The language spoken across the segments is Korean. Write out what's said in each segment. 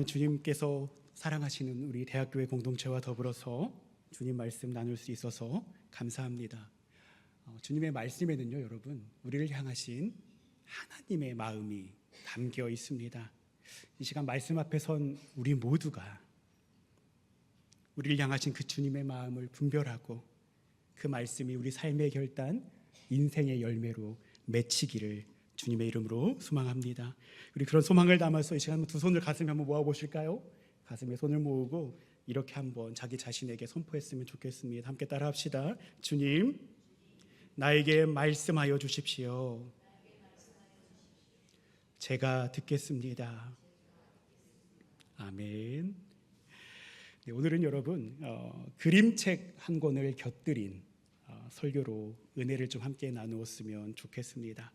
주님께서 사랑하시는 우리 대학교의 공동체와 더불어서 주님 말씀 나눌 수 있어서 감사합니다. 주님의 말씀에는요, 여러분, 우리를 향하신 하나님의 마음이 담겨 있습니다. 이 시간 말씀 앞에 선 우리 모두가 우리를 향하신 그 주님의 마음을 분별하고 그 말씀이 우리 삶의 결단, 인생의 열매로 맺히기를 주님의 이름으로 소망합니다. 우리 그런 소망을 담아서 이 시간 두 손을 가슴에 한번 모아 보실까요? 가슴에 손을 모으고 이렇게 한번 자기 자신에게 선포했으면 좋겠습니다. 함께 따라합시다. 주님, 나에게 말씀하여 주십시오. 제가 듣겠습니다. 아멘. 네, 오늘은 여러분 그림책 한 권을 곁들인 설교로 은혜를 좀 함께 나누었으면 좋겠습니다.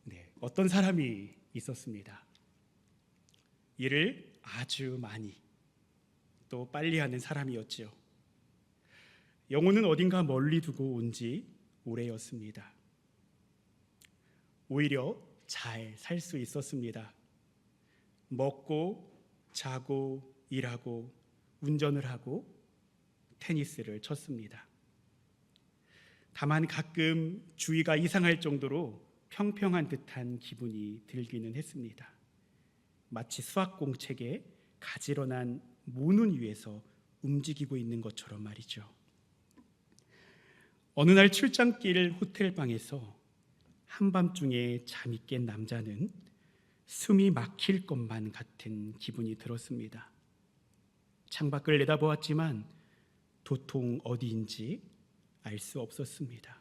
네, 어떤 사람이 있었습니다. 일을 아주 많이 또 빨리 하는 사람이었지요. 영혼은 어딘가 멀리 두고 온 지 오래였습니다. 오히려 잘 살 수 있었습니다. 먹고 자고 일하고 운전을 하고 테니스를 쳤습니다. 다만 가끔 주위가 이상할 정도로 평평한 듯한 기분이 들기는 했습니다. 마치 수학공책에 가지런한 모눈 위에서 움직이고 있는 것처럼 말이죠. 어느 날 출장길 호텔방에서 한밤중에 잠이 깬 남자는 숨이 막힐 것만 같은 기분이 들었습니다. 창밖을 내다보았지만 도통 어디인지 알 수 없었습니다.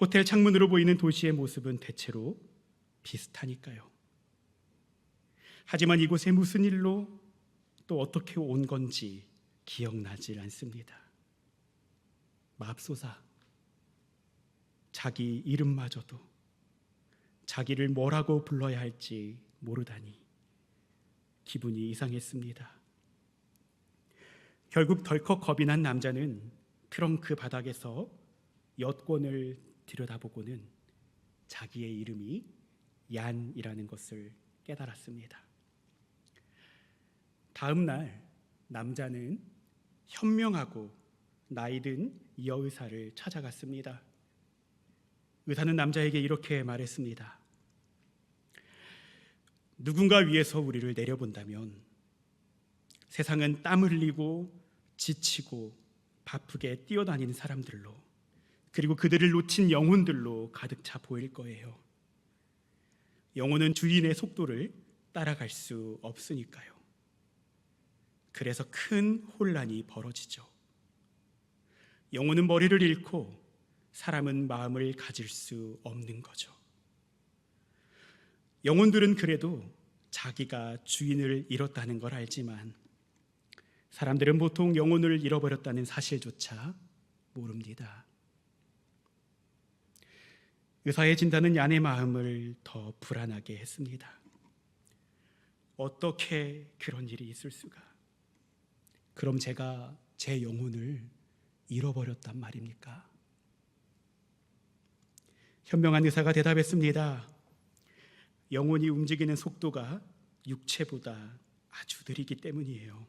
호텔 창문으로 보이는 도시의 모습은 대체로 비슷하니까요. 하지만 이곳에 무슨 일로 또 어떻게 온 건지 기억나질 않습니다. 맙소사, 자기 이름마저도 자기를 뭐라고 불러야 할지 모르다니 기분이 이상했습니다. 결국 덜컥 겁이 난 남자는 트렁크 바닥에서 여권을 들여다보고는 자기의 이름이 얀이라는 것을 깨달았습니다. 다음 날 남자는 현명하고 나이든 여의사를 찾아갔습니다. 의사는 남자에게 이렇게 말했습니다. 누군가 위에서 우리를 내려본다면 세상은 땀 흘리고 지치고 바쁘게 뛰어다니는 사람들로, 그리고 그들을 놓친 영혼들로 가득 차 보일 거예요. 영혼은 주인의 속도를 따라갈 수 없으니까요. 그래서 큰 혼란이 벌어지죠. 영혼은 머리를 잃고 사람은 마음을 가질 수 없는 거죠. 영혼들은 그래도 자기가 주인을 잃었다는 걸 알지만 사람들은 보통 영혼을 잃어버렸다는 사실조차 모릅니다. 의사의 진단은 얀의 마음을 더 불안하게 했습니다. 어떻게 그런 일이 있을 수가? 그럼 제가 제 영혼을 잃어버렸단 말입니까? 현명한 의사가 대답했습니다. 영혼이 움직이는 속도가 육체보다 아주 느리기 때문이에요.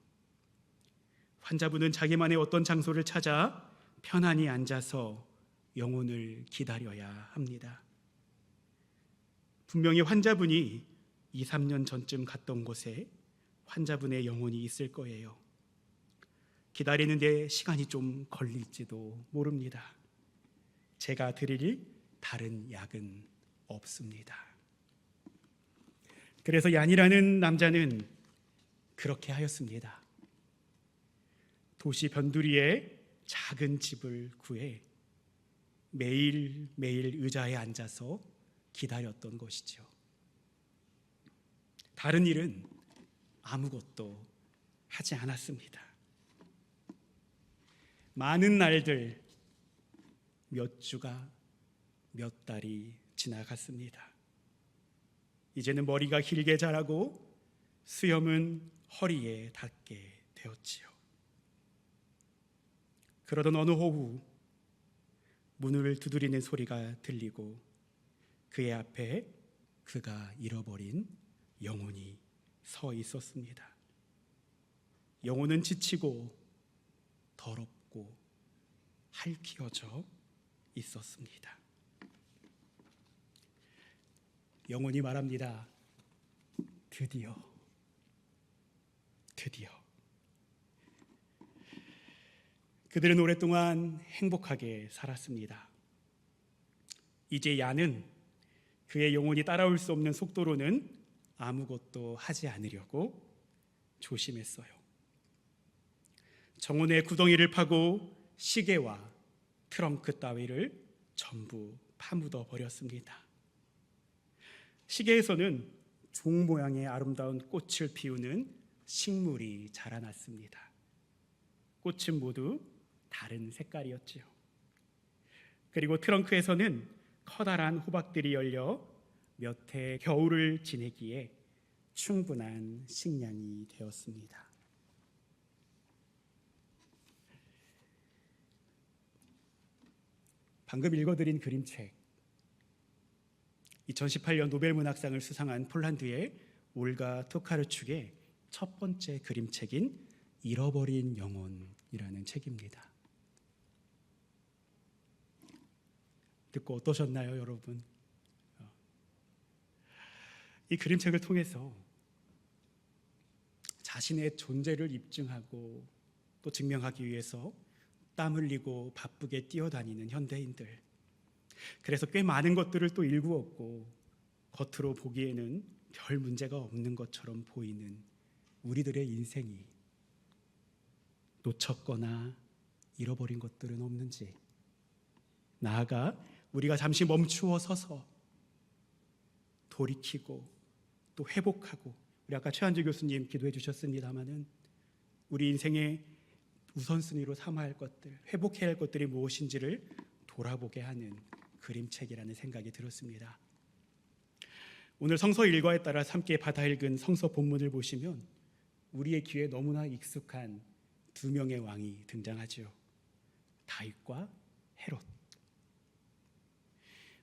환자분은 자기만의 어떤 장소를 찾아 편안히 앉아서 영혼을 기다려야 합니다. 분명히 환자분이 2, 3년 전쯤 갔던 곳에 환자분의 영혼이 있을 거예요. 기다리는 데 시간이 좀 걸릴지도 모릅니다. 제가 드릴 다른 약은 없습니다. 그래서 얀이라는 남자는 그렇게 하였습니다. 도시 변두리에 작은 집을 구해 매일매일 의자에 앉아서 기다렸던 것이죠. 다른 일은 아무것도 하지 않았습니다. 많은 날들, 몇 주가, 몇 달이 지나갔습니다. 이제는 머리가 길게 자라고 수염은 허리에 닿게 되었지요. 그러던 어느 오후 문을 두드리는 소리가 들리고 그의 앞에 그가 잃어버린 영혼이 서 있었습니다. 영혼은 지치고 더럽고 핥히어져 있었습니다. 영혼이 말합니다. 드디어 그들은 오랫동안 행복하게 살았습니다. 이제 야는 그의 영혼이 따라올 수 없는 속도로는 아무것도 하지 않으려고 조심했어요. 정원의 구덩이를 파고 시계와 트렁크 따위를 전부 파묻어 버렸습니다. 시계에서는 종 모양의 아름다운 꽃을 피우는 식물이 자라났습니다. 꽃은 모두 다른 색깔이었지요. 그리고 트렁크에서는 커다란 호박들이 열려 몇 해 겨울을 지내기에 충분한 식량이 되었습니다. 방금 읽어드린 그림책, 2018년 노벨문학상을 수상한 폴란드의 올가 토카르축의 첫 번째 그림책인 잃어버린 영혼이라는 책입니다. 듣고 어떠셨나요, 여러분? 이 그림책을 통해서 자신의 존재를 입증하고 또 증명하기 위해서 땀 흘리고 바쁘게 뛰어다니는 현대인들, 그래서 꽤 많은 것들을 또 일구었고 겉으로 보기에는 별 문제가 없는 것처럼 보이는 우리들의 인생이 놓쳤거나 잃어버린 것들은 없는지, 나아가 우리가 잠시 멈추어 서서 돌이키고 또 회복하고, 우리 아까 최한주 교수님 기도해 주셨습니다마는 우리 인생의 우선순위로 삼아야 할 것들, 회복해야 할 것들이 무엇인지를 돌아보게 하는 그림책이라는 생각이 들었습니다. 오늘 성서 일과에 따라 함께 받아 읽은 성서 본문을 보시면 우리의 귀에 너무나 익숙한 두 명의 왕이 등장하죠. 다윗과 헤롯.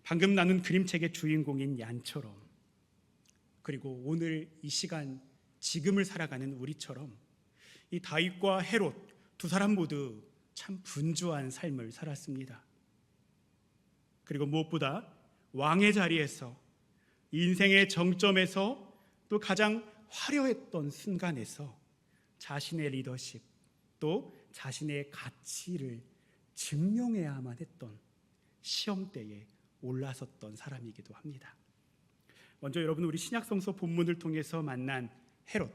방금 나눈 그림책의 주인공인 얀처럼, 그리고 오늘 이 시간 지금을 살아가는 우리처럼 이 다윗과 헤롯 두 사람 모두 참 분주한 삶을 살았습니다. 그리고 무엇보다 왕의 자리에서, 인생의 정점에서, 또 가장 화려했던 순간에서 자신의 리더십, 또 자신의 가치를 증명해야만 했던 시험대에 올라섰던 사람이기도 합니다. 먼저 여러분, 우리 신약성서 본문을 통해서 만난 헤롯,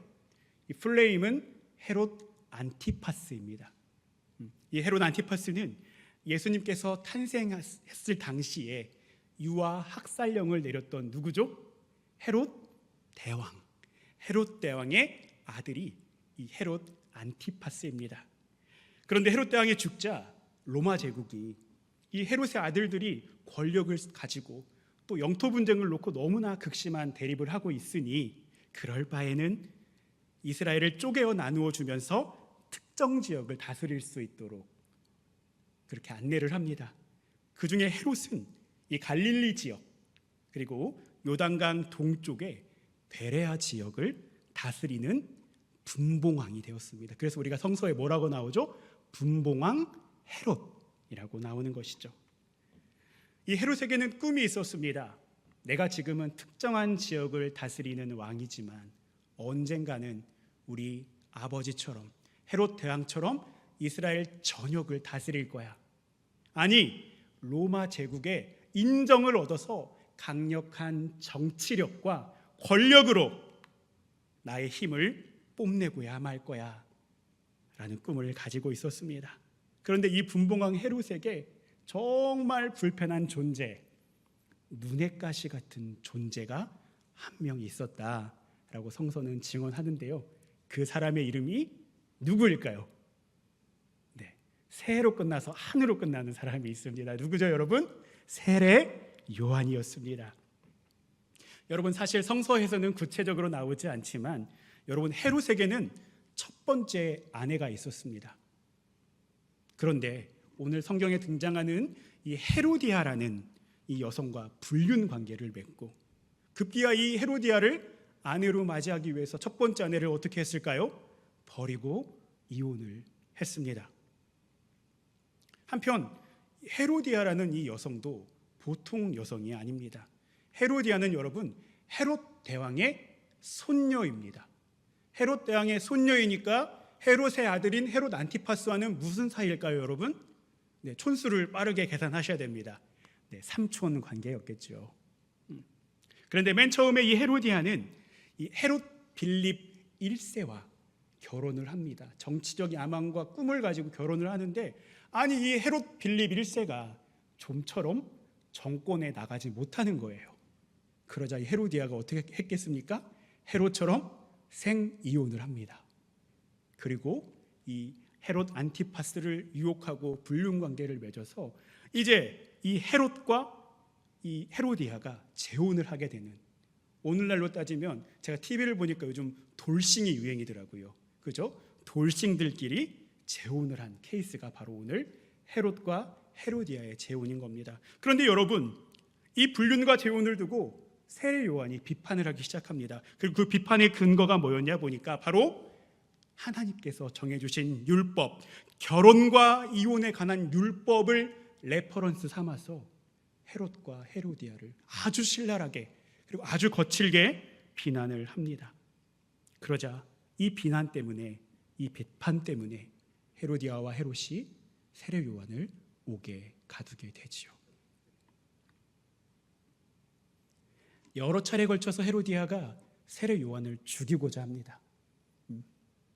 이 풀네임은 헤롯 안티파스입니다. 이 헤롯 안티파스는 예수님께서 탄생했을 당시에 유아 학살령을 내렸던 누구죠? 헤롯 대왕. 헤롯 대왕의 아들이 이 헤롯 안티파스입니다. 그런데 헤롯 대왕이 죽자 로마 제국이 이 헤롯의 아들들이 권력을 가지고 또 영토 분쟁을 놓고 너무나 극심한 대립을 하고 있으니 그럴 바에는 이스라엘을 쪼개어 나누어 주면서 특정 지역을 다스릴 수 있도록 그렇게 안내를 합니다. 그 중에 헤롯은 이 갈릴리 지역, 그리고 요단강 동쪽의 베레아 지역을 다스리는 분봉왕이 되었습니다. 그래서 우리가 성서에 뭐라고 나오죠? 분봉왕 헤롯이라고 나오는 것이죠. 이 헤롯에게는 꿈이 있었습니다. 내가 지금은 특정한 지역을 다스리는 왕이지만 언젠가는 우리 아버지처럼, 헤롯 대왕처럼 이스라엘 전역을 다스릴 거야. 아니, 로마 제국의 인정을 얻어서 강력한 정치력과 권력으로 나의 힘을 뽐내고야 말 거야 라는 꿈을 가지고 있었습니다. 그런데 이 분봉왕 헤롯에게 정말 불편한 존재, 눈의 가시 같은 존재가 한 명 있었다라고 성서는 증언하는데요. 그 사람의 이름이 누구일까요? 네, 세로 끝나서 한으로 끝나는 사람이 있습니다. 누구죠, 여러분? 세례 요한이었습니다. 여러분, 사실 성서에서는 구체적으로 나오지 않지만 여러분, 헤롯에게는 첫 번째 아내가 있었습니다. 그런데 오늘 성경에 등장하는 이 헤로디아라는 이 여성과 불륜 관계를 맺고 급기야 이 헤로디아를 아내로 맞이하기 위해서 첫 번째 아내를 어떻게 했을까요? 버리고 이혼을 했습니다. 한편 헤로디아라는 이 여성도 보통 여성이 아닙니다. 헤로디아는 여러분 헤롯 대왕의 손녀입니다. 헤롯 대왕의 손녀이니까 헤롯의 아들인 헤롯 안티파스와는 무슨 사이일까요, 여러분? 네, 촌수를 빠르게 계산하셔야 됩니다. 네, 삼촌 관계였겠죠. 그런데 맨 처음에 이 헤로디아는 이 헤롯 빌립 1세와 결혼을 합니다. 정치적 야망과 꿈을 가지고 결혼을 하는데, 아니 이 헤롯 빌립 1세가 좀처럼 정권에 나가지 못하는 거예요. 그러자 이 헤로디아가 어떻게 했겠습니까? 헤롯처럼 생이혼을 합니다. 그리고 이 헤롯 안티파스를 유혹하고 불륜 관계를 맺어서 이제 이 헤롯과 이 헤로디아가 재혼을 하게 되는, 오늘날로 따지면 제가 TV를 보니까 요즘 돌싱이 유행이더라고요. 그죠? 돌싱들끼리 재혼을 한 케이스가 바로 오늘 헤롯과 헤로디아의 재혼인 겁니다. 그런데 여러분, 이 불륜과 재혼을 두고 세례 요한이 비판을 하기 시작합니다. 그리고 그 비판의 근거가 뭐였냐 보니까 바로 하나님께서 정해주신 율법, 결혼과 이혼에 관한 율법을 레퍼런스 삼아서 헤롯과 헤로디아를 아주 신랄하게 그리고 아주 거칠게 비난을 합니다. 그러자 이 비난 때문에, 이 비판 때문에 헤로디아와 헤롯이 세례 요한을 옥에 가두게 되지요. 여러 차례에 걸쳐서 헤로디아가 세례 요한을 죽이고자 합니다.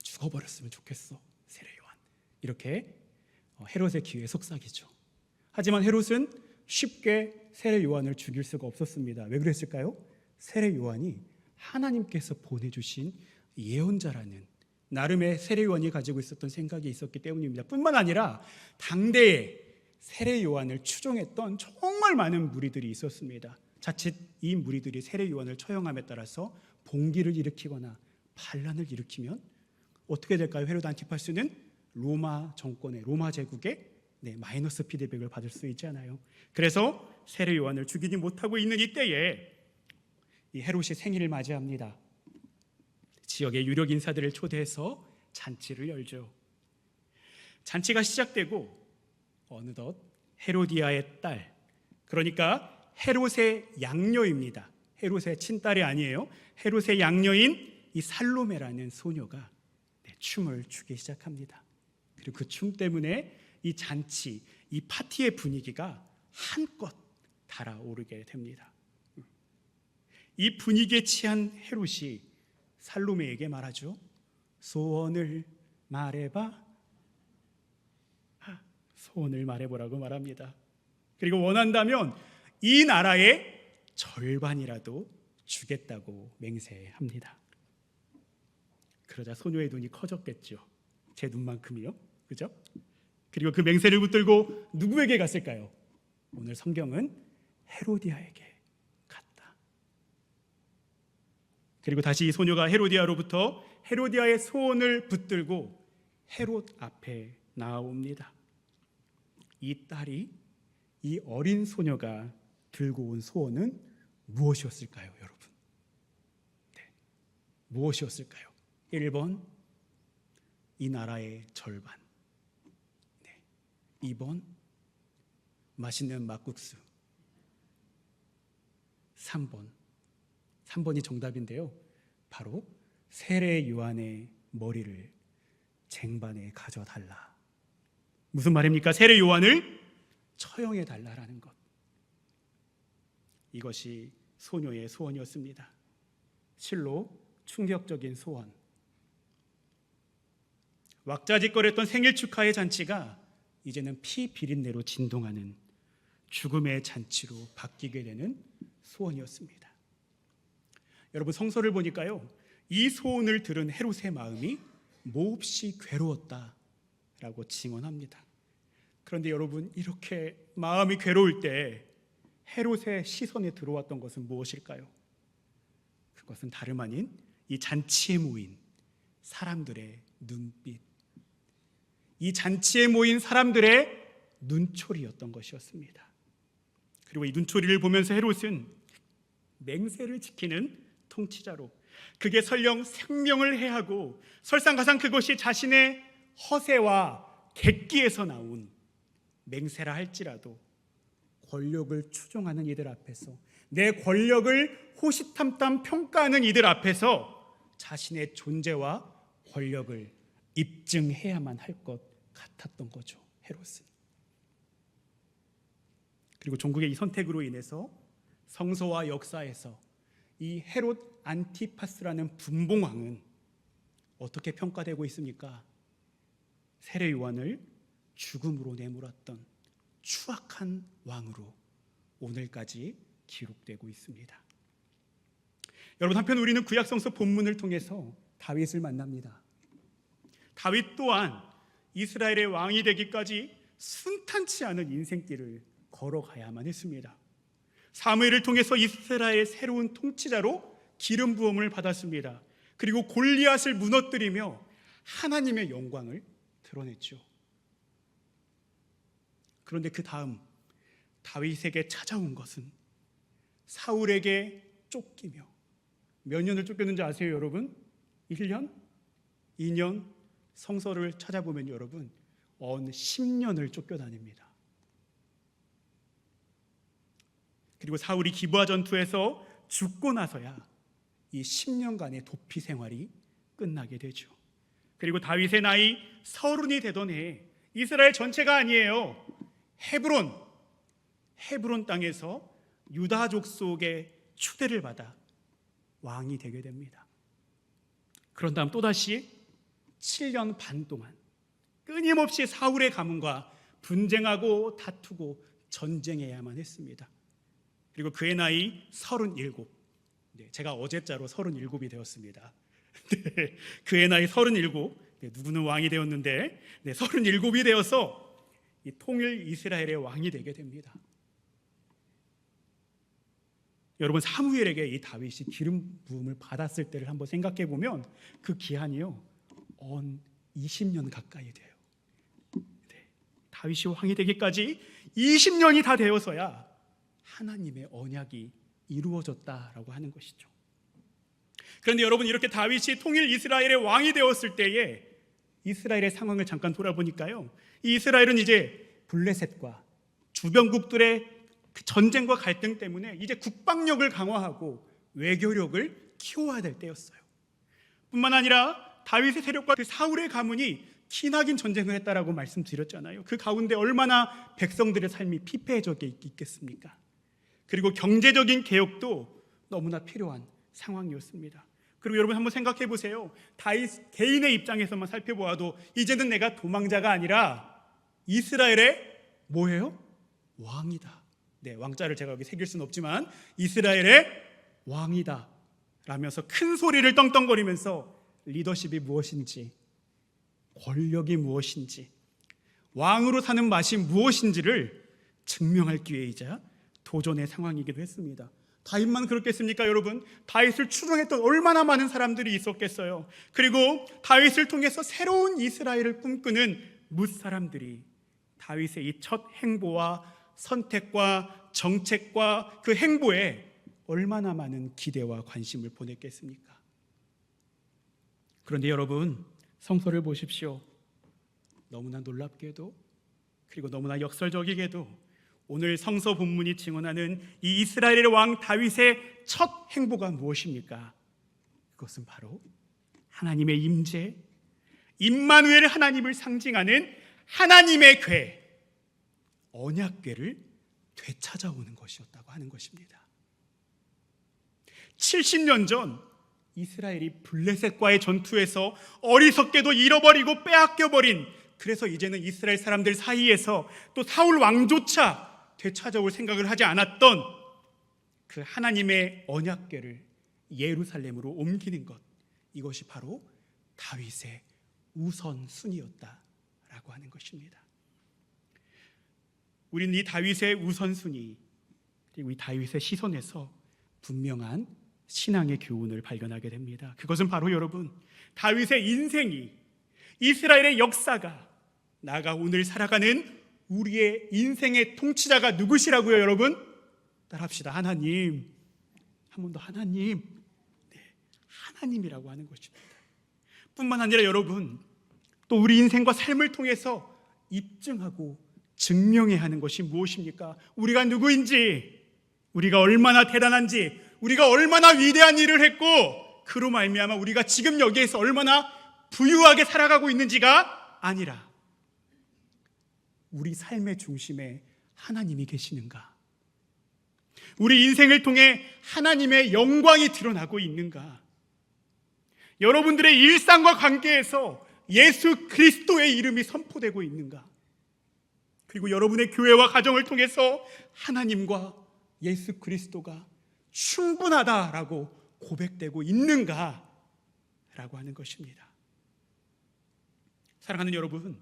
죽어버렸으면 좋겠어, 세례 요한. 이렇게 헤롯의 기회에 속삭이죠. 하지만 헤롯은 쉽게 세례 요한을 죽일 수가 없었습니다. 왜 그랬을까요? 세례 요한이 하나님께서 보내주신 예언자라는 나름의 세례 요한이 가지고 있었던 생각이 있었기 때문입니다. 뿐만 아니라 당대에 세례 요한을 추종했던 정말 많은 무리들이 있었습니다. 자칫 이 무리들이 세례 요한을 처형함에 따라서 봉기를 일으키거나 반란을 일으키면 어떻게 될까요? 헤롯 안티파스는 로마 정권의, 로마 제국의 마이너스 피드백을 받을 수 있잖아요. 그래서 세례 요한을 죽이지 못하고 있는 이때에 이 헤롯이 생일을 맞이합니다. 지역의 유력 인사들을 초대해서 잔치를 열죠. 잔치가 시작되고 어느덧 헤로디아의 딸, 그러니까 헤롯의 양녀입니다. 헤롯의 친딸이 아니에요. 헤롯의 양녀인 이 살로메라는 소녀가 춤을 추기 시작합니다. 그리고 그 춤 때문에 이 잔치, 이 파티의 분위기가 한껏 달아오르게 됩니다. 이 분위기에 취한 헤롯이 살로메에게 말하죠. 소원을 말해봐. 소원을 말해보라고 말합니다. 그리고 원한다면 이 나라의 절반이라도 주겠다고 맹세합니다. 그러자 소녀의 눈이 커졌겠죠. 제 눈만큼이요. 그죠? 그리고 그 맹세를 붙들고 누구에게 갔을까요? 오늘 성경은 헤로디아에게 갔다. 그리고 다시 이 소녀가 헤로디아로부터 헤로디아의 소원을 붙들고 헤롯 앞에 나아옵니다. 이 딸이, 이 어린 소녀가 들고 온 소원은 무엇이었을까요, 여러분? 무엇이었을까요? 1번, 이 나라의 절반. 2번, 맛있는 막국수. 3번이 정답인데요. 바로 세례 요한의 머리를 쟁반에 가져달라. 무슨 말입니까? 세례 요한을 처형해 달라라는 것. 이것이 소녀의 소원이었습니다. 실로 충격적인 소원. 왁자지껄했던 생일 축하의 잔치가 이제는 피 비린내로 진동하는 죽음의 잔치로 바뀌게 되는 소원이었습니다. 여러분, 성서를 보니까요, 이 소원을 들은 헤롯의 마음이 몹시 괴로웠다라고 증언합니다. 그런데 여러분, 이렇게 마음이 괴로울 때 헤롯의 시선에 들어왔던 것은 무엇일까요? 그것은 다름 아닌 이 잔치에 모인 사람들의 눈빛, 이 잔치에 모인 사람들의 눈초리였던 것이었습니다. 그리고 이 눈초리를 보면서 헤롯은 맹세를 지키는 통치자로, 그게 설령 생명을 해하고 설상가상 그것이 자신의 허세와 객기에서 나온 맹세라 할지라도 권력을 추종하는 이들 앞에서, 내 권력을 호시탐탐 평가하는 이들 앞에서 자신의 존재와 권력을 입증해야만 할 것 같았던 거죠, 헤롯은. 그리고 종국의 이 선택으로 인해서 성서와 역사에서 이 헤롯 안티파스라는 분봉왕은 어떻게 평가되고 있습니까? 세례 요한을 죽음으로 내몰았던 추악한 왕으로 오늘까지 기록되고 있습니다. 여러분, 한편 우리는 구약 성서 본문을 통해서 다윗을 만납니다. 다윗 또한 이스라엘의 왕이 되기까지 순탄치 않은 인생길을 걸어가야만 했습니다. 사무엘을 통해서 이스라엘의 새로운 통치자로 기름 부음을 받았습니다. 그리고 골리앗을 무너뜨리며 하나님의 영광을 드러냈죠. 그런데 그 다음 다윗에게 찾아온 것은 사울에게 쫓기며, 몇 년을 쫓겼는지 아세요, 여러분? 1년? 2년? 성서를 찾아보면 여러분, 10년을 쫓겨다닙니다. 그리고 사울이 기브아 전투에서 죽고 나서야 이 10년간의 도피 생활이 끝나게 되죠. 그리고 다윗의 나이 30이 되던 해에, 이스라엘 전체가 아니에요, 헤브론 땅에서 유다족 속의 추대를 받아 왕이 되게 됩니다. 그런 다음 또다시 7년 반 동안 끊임없이 사울의 가문과 분쟁하고 다투고 전쟁해야만 했습니다. 그리고 그의 나이 37. 제가 어제자로 37이 되었습니다. 그의 나이 37. 누구는 왕이 되었는데 37이 되어서 이 통일 이스라엘의 왕이 되게 됩니다. 여러분, 사무엘에게 이 다윗이 기름 부음을 받았을 때를 한번 생각해 보면 그 기한이요 20년 가까이 돼요. 다윗이 왕이 되기까지 20년이 다 되어서야 하나님의 언약이 이루어졌다라고 하는 것이죠. 그런데 여러분, 이렇게 다윗이 통일 이스라엘의 왕이 되었을 때에 이스라엘의 상황을 잠깐 돌아보니까요, 이 이스라엘은 이제 블레셋과 주변국들의 그 전쟁과 갈등 때문에 이제 국방력을 강화하고 외교력을 키워야 될 때였어요. 뿐만 아니라 다윗의 세력과 그 사울의 가문이 기나긴 전쟁을 했다라고 말씀드렸잖아요. 그 가운데 얼마나 백성들의 삶이 피폐해져 있겠습니까? 그리고 경제적인 개혁도 너무나 필요한 상황이었습니다. 그리고 여러분 한번 생각해 보세요. 다윗 개인의 입장에서만 살펴보아도 이제는 내가 도망자가 아니라 이스라엘의 뭐예요? 왕이다. 왕자를 제가 여기 새길 수는 없지만 이스라엘의 왕이다 라면서 큰 소리를 떵떵거리면서 리더십이 무엇인지, 권력이 무엇인지, 왕으로 사는 맛이 무엇인지를 증명할 기회이자 도전의 상황이기도 했습니다. 다윗만 그렇겠습니까, 여러분? 다윗을 추종했던 얼마나 많은 사람들이 있었겠어요. 그리고 다윗을 통해서 새로운 이스라엘을 꿈꾸는 무사람들이 다윗의 이 첫 행보와 선택과 정책과 그 행보에 얼마나 많은 기대와 관심을 보냈겠습니까? 그런데 여러분, 성서를 보십시오. 너무나 놀랍게도, 그리고 너무나 역설적이게도 오늘 성서 본문이 증언하는 이 이스라엘의 왕 다윗의 첫 행보가 무엇입니까? 그것은 바로 하나님의 임재, 임마누엘 하나님을 상징하는 하나님의 궤, 언약궤를 되찾아오는 것이었다고 하는 것입니다. 70년 전 이스라엘이 블레셋과의 전투에서 어리석게도 잃어버리고 빼앗겨버린, 그래서 이제는 이스라엘 사람들 사이에서 또 사울 왕조차 되찾아올 생각을 하지 않았던 그 하나님의 언약궤를 예루살렘으로 옮기는 것, 이것이 바로 다윗의 우선순위였다라고 하는 것입니다. 우리는 이 다윗의 우선순위, 그리고 이 다윗의 시선에서 분명한 신앙의 교훈을 발견하게 됩니다. 그것은 바로 여러분, 다윗의 인생이, 이스라엘의 역사가, 나아가 오늘 살아가는 우리의 인생의 통치자가 누구시라고요, 여러분? 따라합시다. 하나님. 한 번 더 하나님, 네, 하나님이라고 하는 것입니다. 뿐만 아니라 여러분, 또 우리 인생과 삶을 통해서 입증하고 증명해야 하는 것이 무엇입니까? 우리가 누구인지, 우리가 얼마나 대단한지, 우리가 얼마나 위대한 일을 했고 그로 말미암아 우리가 지금 여기에서 얼마나 부유하게 살아가고 있는지가 아니라 우리 삶의 중심에 하나님이 계시는가? 우리 인생을 통해 하나님의 영광이 드러나고 있는가? 여러분들의 일상과 관계에서 예수 그리스도의 이름이 선포되고 있는가? 그리고 여러분의 교회와 가정을 통해서 하나님과 예수 그리스도가 충분하다라고 고백되고 있는가? 라고 하는 것입니다. 사랑하는 여러분,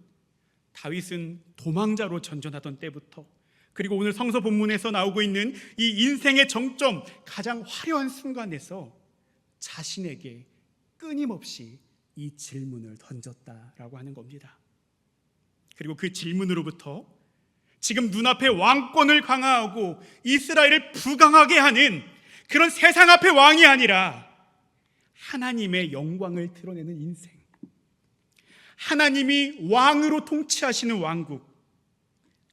다윗은 도망자로 전전하던 때부터, 그리고 오늘 성서 본문에서 나오고 있는 이 인생의 정점, 가장 화려한 순간에서 자신에게 끊임없이 이 질문을 던졌다라고 하는 겁니다. 그리고 그 질문으로부터 지금 눈앞에 왕권을 강화하고 이스라엘을 부강하게 하는 그런 세상 앞의 왕이 아니라 하나님의 영광을 드러내는 인생, 하나님이 왕으로 통치하시는 왕국,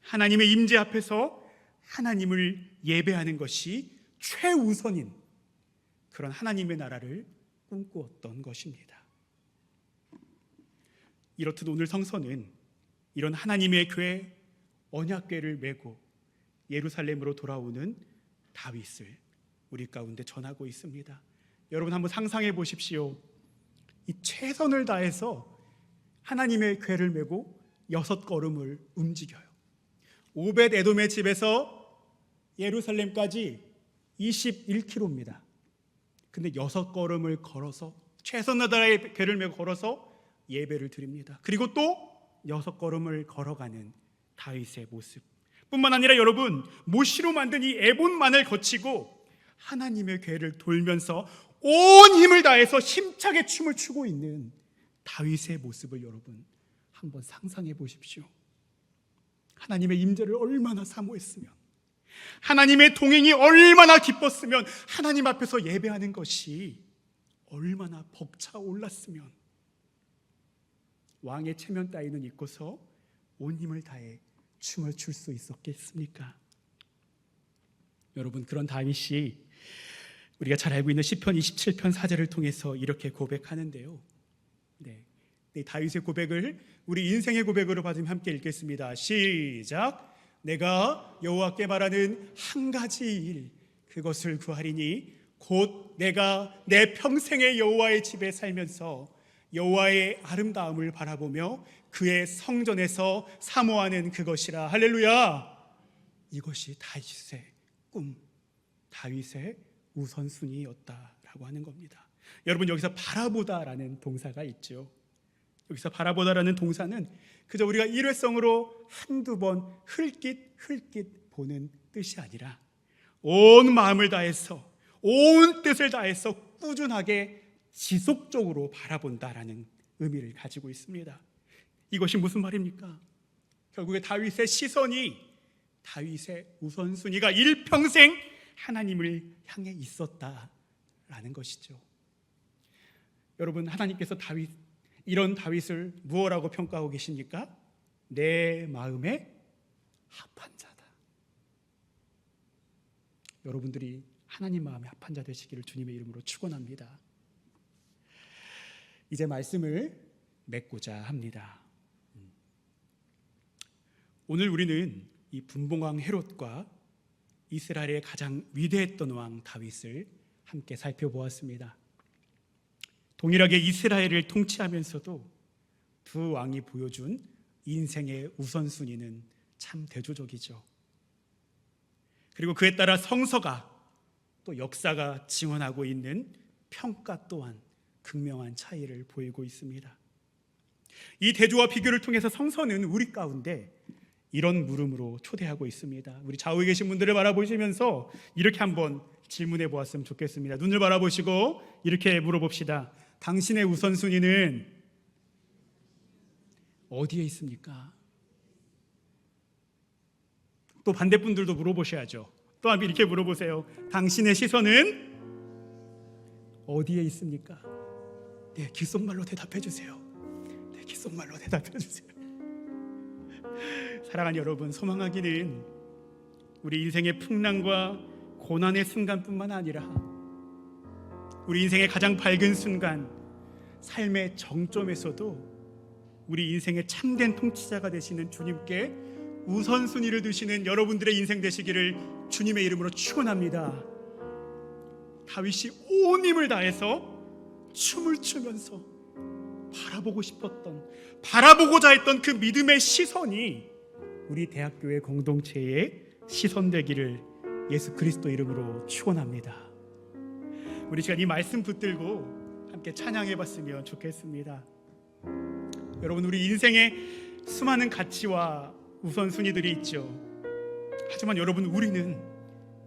하나님의 임재 앞에서 하나님을 예배하는 것이 최우선인 그런 하나님의 나라를 꿈꾸었던 것입니다. 이렇듯 오늘 성서는 이런 하나님의 교회, 언약궤를 메고 예루살렘으로 돌아오는 다윗을 우리 가운데 전하고 있습니다. 여러분 한번 상상해 보십시오. 이 최선을 다해서 하나님의 궤를 메고 6걸음을 움직여요. 오벳 에돔의 집에서 예루살렘까지 21km입니다. 근데 6걸음을 걸어서 최선을 다해 궤를 메고 걸어서 예배를 드립니다. 그리고 또 6걸음을 걸어가는 다윗의 모습 뿐만 아니라 여러분, 못으로 만든 이 에봇만을 거치고 하나님의 궤를 돌면서 온 힘을 다해서 힘차게 춤을 추고 있는 다윗의 모습을 여러분 한번 상상해 보십시오. 하나님의 임재를 얼마나 사모했으면, 하나님의 동행이 얼마나 기뻤으면, 하나님 앞에서 예배하는 것이 얼마나 벅차올랐으면 왕의 체면 따위는 잊고서 온 힘을 다해 춤을 출 수 있었겠습니까? 여러분, 그런 다윗이 우리가 잘 알고 있는 시편 27편 4절을 통해서 이렇게 고백하는데요. 네, 다윗의 고백을 우리 인생의 고백으로 받으면 함께 읽겠습니다. 시작. 내가 여호와께 말하는 한 가지 일, 그것을 구하리니 곧 내가 내 평생의 여호와의 집에 살면서 여호와의 아름다움을 바라보며 그의 성전에서 사모하는 그것이라. 할렐루야. 이것이 다윗의 꿈, 다윗의 우선순위였다라고 하는 겁니다. 여러분, 여기서 바라보다라는 동사가 있죠. 여기서 바라보다라는 동사는 그저 우리가 일회성으로 한두 번 흘깃 보는 뜻이 아니라 온 마음을 다해서, 온 뜻을 다해서 꾸준하게 지속적으로 바라본다라는 의미를 가지고 있습니다. 이것이 무슨 말입니까? 결국에 다윗의 시선이, 다윗의 우선순위가 일평생 하나님을 향해 있었다라는 것이죠. 여러분, 하나님께서 이런 다윗을 무엇라고 평가하고 계십니까? 내 마음에 합한 자다. 여러분들이 하나님 마음에 합한 자 되시기를 주님의 이름으로 축원합니다. 이제 말씀을 맺고자 합니다. 오늘 우리는 이 분봉왕 헤롯과 이스라엘의 가장 위대했던 왕 다윗을 함께 살펴보았습니다. 동일하게 이스라엘을 통치하면서도 두 왕이 보여준 인생의 우선순위는 참 대조적이죠. 그리고 그에 따라 성서가, 또 역사가 증언하고 있는 평가 또한 극명한 차이를 보이고 있습니다. 이 대조와 비교를 통해서 성서는 우리 가운데 이런 물음으로 초대하고 있습니다. 우리 좌우에 계신 분들을 바라보시면서 이렇게 한번 질문해 보았으면 좋겠습니다. 눈을 바라보시고 이렇게 물어봅시다. 당신의 우선순위는 어디에 있습니까? 또 반대분들도 물어보셔야죠. 또 한번 이렇게 물어보세요. 당신의 시선은 어디에 있습니까? 네, 귓속말로 대답해 주세요. 네, 귓속말로 대답해 주세요. 사랑하는 여러분, 소망하기는 우리 인생의 풍랑과 고난의 순간뿐만 아니라 우리 인생의 가장 밝은 순간, 삶의 정점에서도 우리 인생의 참된 통치자가 되시는 주님께 우선순위를 두시는 여러분들의 인생 되시기를 주님의 이름으로 축원합니다. 다윗이 온 힘을 다해서 춤을 추면서 바라보고자 했던 그 믿음의 시선이 우리 대학교의 공동체의 시선 되기를 예수 그리스도 이름으로 축원합니다. 우리 시간 이 말씀 붙들고 함께 찬양해 봤으면 좋겠습니다. 여러분, 우리 인생에 수많은 가치와 우선순위들이 있죠. 하지만 여러분, 우리는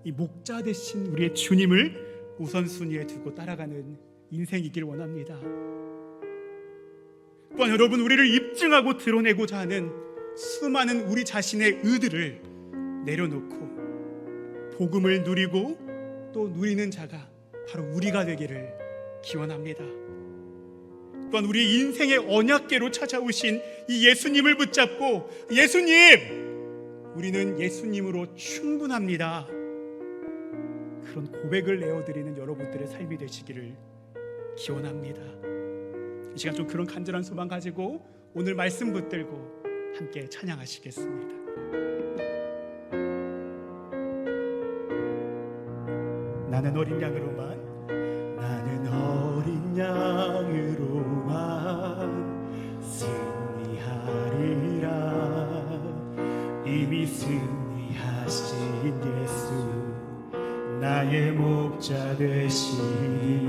이 목자 되신 우리의 주님을 우선순위에 두고 따라가는 인생이길 원합니다. 또한 여러분, 우리를 입증하고 드러내고자 하는 수많은 우리 자신의 의들을 내려놓고 복음을 누리고 또 누리는 자가 바로 우리가 되기를 기원합니다. 또한 우리 인생의 언약궤로 찾아오신 이 예수님을 붙잡고, 예수님, 우리는 예수님으로 충분합니다, 그런 고백을 내어드리는 여러분들의 삶이 되시기를 기원합니다. 이 시간 좀 그런 간절한 소망 가지고 오늘 말씀 붙들고 함께 찬양하시겠습니다. 나는 어린 양으로만, 나는 어린 양으로만 승리하리라. 이미 승리하신 예수, 나의 목자 되시니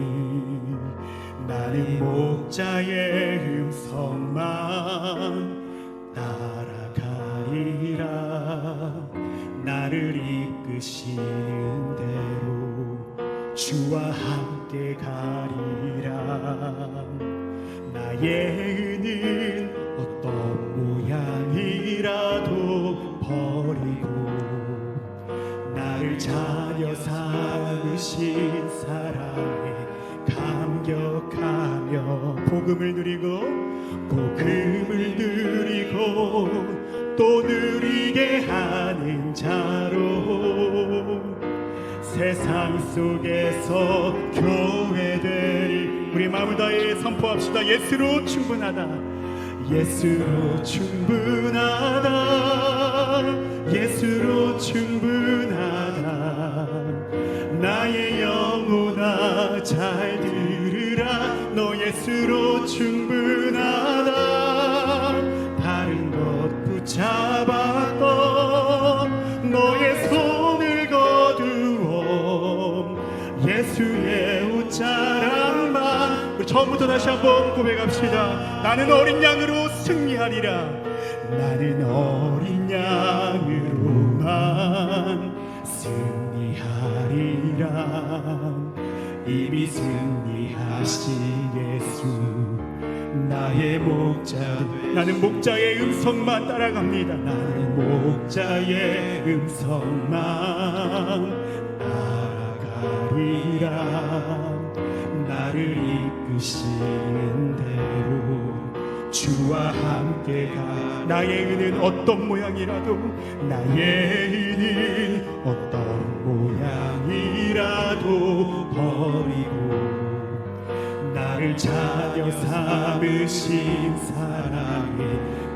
나는 목자의 음성만 따라가리라. 나를 이끄시는 대로 주와 함께 가리라. 나의 은은 어떤 모양이라도 버리고 나를 자녀 삼으신 사랑에 감격하며 복음을 누리고 또 누리게 하는 자로 세상 속에서 교회되리. 우리 마음을 다해 선포합시다. 예수로 충분하다, 예수로 충분하다, 예수로 충분하다. 나의 영혼아 잘 들으라. 너 예수로 충분하다. 다른 것 붙잡았던 너의 손을 거두어 예수의 옷자락만. 우리 처음부터 다시 한번 고백합시다. 나는 어린 양으로 승리하리라. 나는 어린 양으로만 승리하리라. 이미 승리하신 예수, 나의 목자. 나는 목자의 음성만 따라갑니다. 나는 목자의 음성만 따라가리라. 나를 이끄시는 대로 주와 함께 가. 나의 은은 어떤 모양이라도, 나의 은은 어떤 모양이라도 버리고 나를 자녀 삼으신 사랑에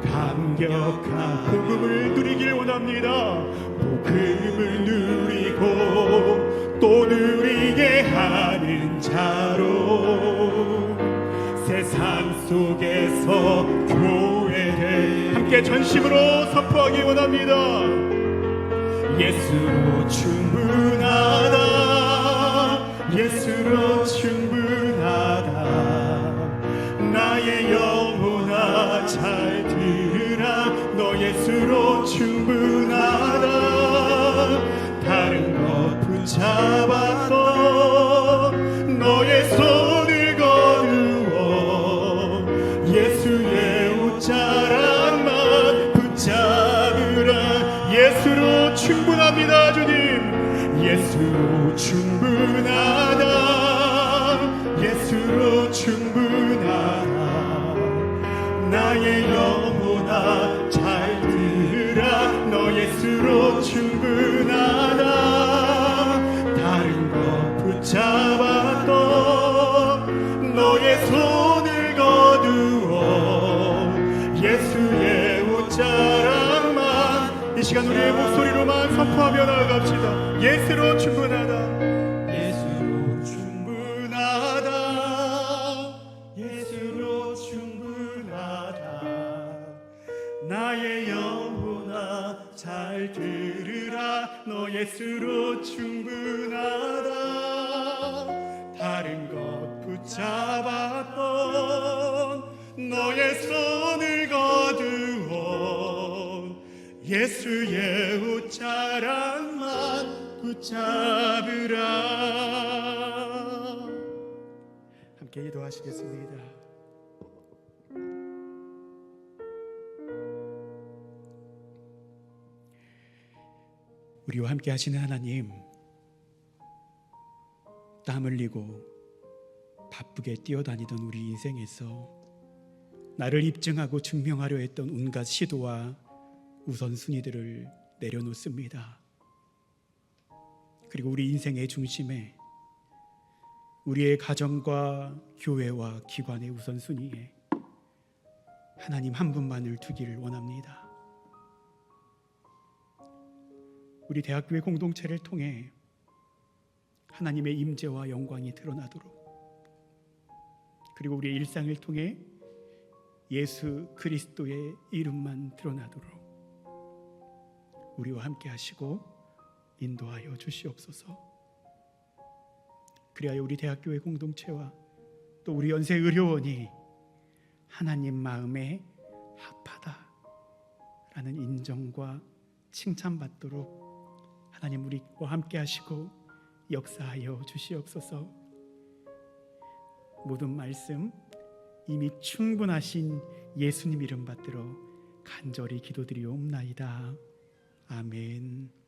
감격한 복음을 누리길 원합니다. 복음을 누리고 또 누리게 하는 자로 세상 속에서 교회를 함께 전심으로 선포하기 원합니다. 예수로 충분하다, 예수로 충분하다. 나의 영혼아 잘 들으라. 너 예수로 충분하다. 다른 것 붙잡았던 너의 손을 거두어 예수의 옷자락만 붙잡으라. 예수로 충분합니다. 주님, 기도하며 나아갑시다. 예수로 충분하다. 예수로 충분하다. 예수로 충분하다. 나의 영혼아 잘 들으라. 너 예수로 충분하다. 다른 것 붙잡았던 너의 손을 거두어 예수의 옷자락만 붙잡으라. 함께 기도하시겠습니다. 우리와 함께 하시는 하나님, 땀 흘리고 바쁘게 뛰어다니던 우리 인생에서 나를 입증하고 증명하려 했던 온갖 시도와 우선순위들을 내려놓습니다. 그리고 우리 인생의 중심에 우리의 가정과 교회와 기관의 우선순위에 하나님 한 분만을 두기를 원합니다. 우리 대학교의 공동체를 통해 하나님의 임재와 영광이 드러나도록, 그리고 우리의 일상을 통해 예수 그리스도의 이름만 드러나도록 우리와 함께 하시고 인도하여 주시옵소서. 그리하여 우리 대학교의 공동체와 또 우리 연세 의료원이 하나님 마음에 합하다라는 인정과 칭찬받도록 하나님 우리와 함께 하시고 역사하여 주시옵소서. 모든 말씀 이미 충분하신 예수님 이름 받들어 간절히 기도드리옵나이다. 아멘.